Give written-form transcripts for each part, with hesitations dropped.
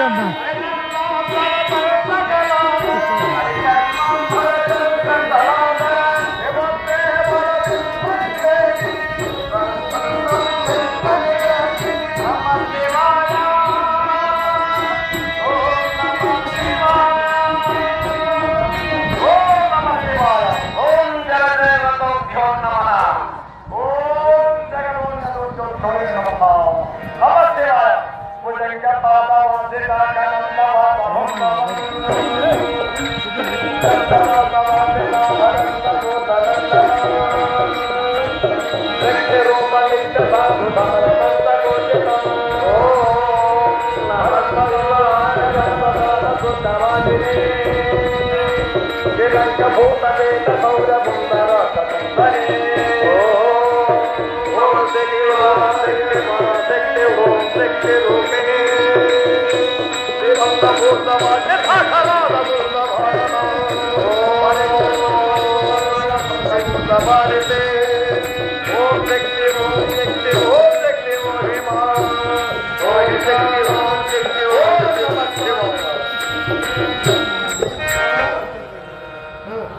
అమ్మా.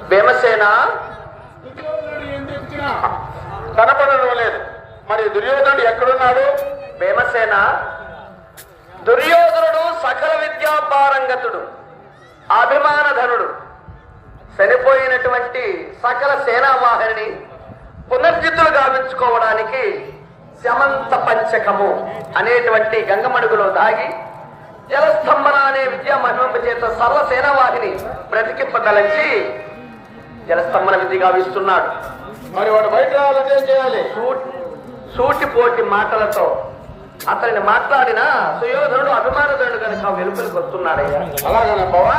భీమసేన కనపడడం లేదు. మరి దుర్యోధనుడు ఎక్కడున్నాడు? భీమసేన, దుర్యోధనుడు సకల విద్యాపారంగతుడు, అభిమానధనుడు. చనిపోయినటువంటి సకల సేనావాహిని పునర్జిత్తులు గావించుకోవడానికి శమంత పంచకము అనేటువంటి గంగమడుగులో దాగి జలస్తంభన అనే విద్యా మహిమ చేత సర్వ సేనావాహిని బ్రతికింపదలంచి జలస్తంభన విధి గావిస్తున్నాడు. మరి వాడు బయట రావాలంటే ఏం చేయాలి? సూటిపోటి మాటలతో అతన్ని మాట్లాడిన సుయోధనుడు అభిమానధనుడు కనుక వెలుపలికి వస్తున్నాడయ్యా. అలాగనే బావా.